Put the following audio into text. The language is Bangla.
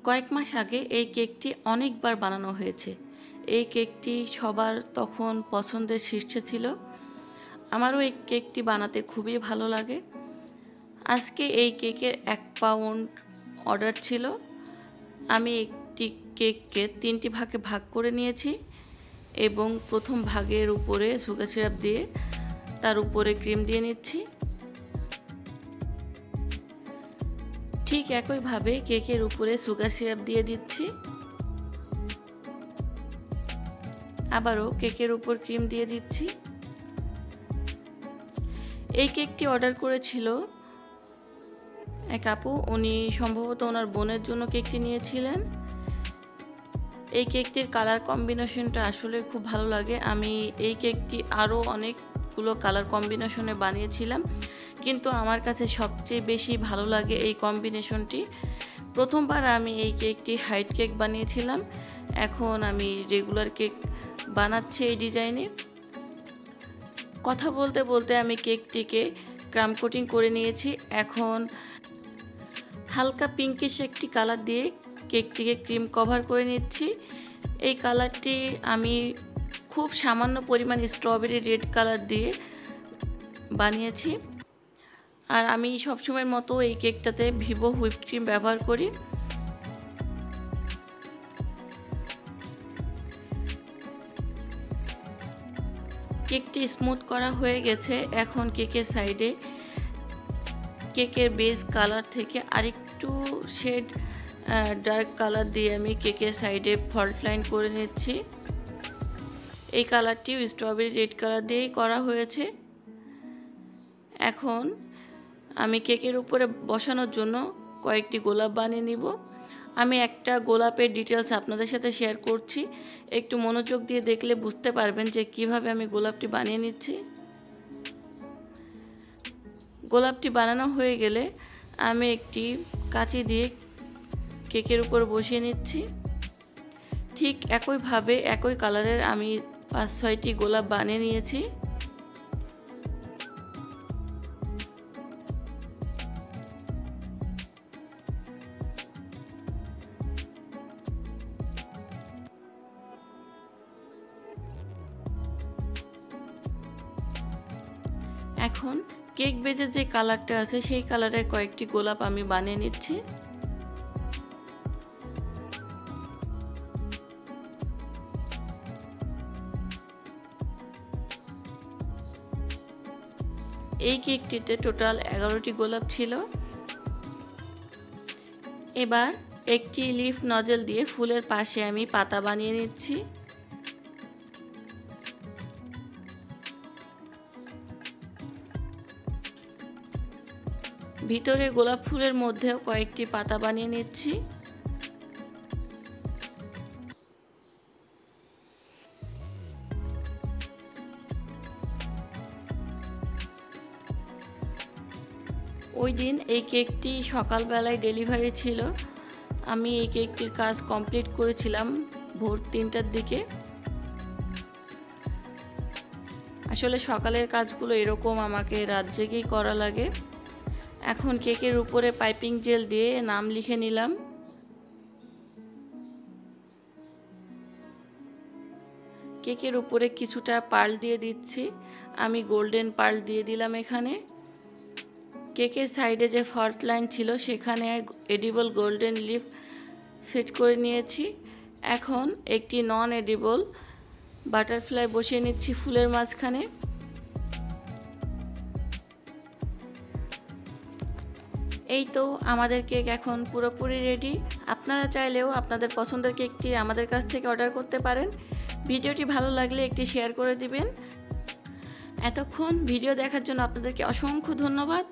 কয়েক মাস আগে এই কেকটি অনেকবার বানানো হয়েছে। এই কেকটি সবার তখন পছন্দের শীর্ষে ছিল। আমারও এই কেকটি বানাতে খুবই ভালো লাগে। আজকে এই কেকের 1 পাউন্ড অর্ডার ছিল। আমি একটি কেককে 3টি ভাগে ভাগ করে নিয়েছি এবং প্রথম ভাগের উপরে সুগার সিরাপ দিয়ে তার উপরে ক্রিম দিয়ে নিচ্ছি। ঠিক একইভাবে কেকের উপরে সুগার সিরাপ দিয়ে দিচ্ছি। আবারও কেকের উপর ক্রিম দিয়ে দিচ্ছি। এই কেকটি অর্ডার করেছিল এক আপু, উনি সম্ভবত ওনার বোনের জন্য কেকটি নিয়েছিলেন। এই কেকটির কালার কম্বিনেশনটা আসলে খুব ভালো লাগে। আমি এই কেকটি আরও অনেকগুলো কালার কম্বিনেশনে বানিয়েছিলাম, কিন্তু আমার কাছে সবচেয়ে বেশি ভালো লাগে এই কম্বিনেশনটি। প্রথমবার আমি এই কেকটি হাইট কেক বানিয়েছিলাম, এখন আমি রেগুলার কেক বানাচ্ছি এই ডিজাইনে। কথা বলতে বলতে আমি কেকটিকে ক্রাম কোটিং করে নিয়েছি। এখন হালকা পিঙ্কিশ একটি কালার দিয়ে কেকটিকে ক্রিম কভার করে নিচ্ছি। এই কালারটি আমি খুব সামান্য পরিমাণ স্ট্রবেরি রেড কালার দিয়ে বানিয়েছি। আর আমি সবসময়ের মতো এই কেকটাতে ভিভো হুইপ ক্রিম ব্যবহার করি। কেকটি স্মুথ করা হয়ে গেছে। এখন কেকের সাইডে কেকের বেস কালার থেকে আরেকটু শেড ডার্ক কালার দিয়ে আমি কেকের সাইডে ফল্ট লাইন করে নিচ্ছি। এই কালারটিও স্ট্রবেরি রেড কালার দিয়েই করা হয়েছে। এখন আমি কেকের উপরে বসানোর জন্য কয়েকটি গোলাপ বানিয়ে নিব। আমি একটা গোলাপের ডিটেলস আপনাদের সাথে শেয়ার করছি, একটু মনোযোগ দিয়ে দেখলে বুঝতে পারবেন যে কিভাবে আমি গোলাপটি বানিয়ে নিচ্ছি। গোলাপটি বানানো হয়ে গেলে আমি একটি কাঁচি দিয়ে কেকের উপর বসিয়ে নিচ্ছি। ঠিক একইভাবে একই কালারের আমি 5-6টি গোলাপ বানিয়ে নিয়েছি। এখন কেক বেজের যে কালারটা আছে সেই কালারের কয়েকটি গোলাপ আমি বানিয়ে নিচ্ছি। এই কেকটিতে টোটাল 11টি গোলাপ ছিল। এবার একটি লিফ নজল দিয়ে ফুলের পাশে আমি পাতা বানিয়ে নিচ্ছি। ভিতরে গোলাপ ফুলের মধ্যেও কয়েকটি পাতা বানিয়ে নিচ্ছি। ওই দিন এই কেকটি সকালবেলায় ডেলিভারি ছিল। আমি এই কেকটির কাজ কমপ্লিট করেছিলাম ভোর 3টার দিকে। আসলে সকালের কাজগুলো এরকম আমাকে রাত জেগেই করা লাগে। এখন কেকের উপরে পাইপিং জেল দিয়ে নাম লিখে নিলাম। কেকের উপরে কিছুটা পার্ল দিয়ে দিচ্ছি। আমি গোল্ডেন পার্ল দিয়ে দিলাম এখানে। কেকের সাইডে যে ফল্ট লাইন ছিল সেখানে এডিবল গোল্ডেন লিফ সেট করে নিয়েছি। এখন একটি নন এডিবল বাটারফ্লাই বসিয়ে নিচ্ছি ফুলের মাঝখানে। এই তো আমাদের কেক এখন পুরোপুরি রেডি। আপনারা চাইলেও আপনাদের পছন্দের কেকটি আমাদের কাছ থেকে অর্ডার করতে পারেন। ভিডিওটি ভালো লাগলে একটি শেয়ার করে দিবেন। এতক্ষণ ভিডিও দেখার জন্য আপনাদেরকে অসংখ্য ধন্যবাদ।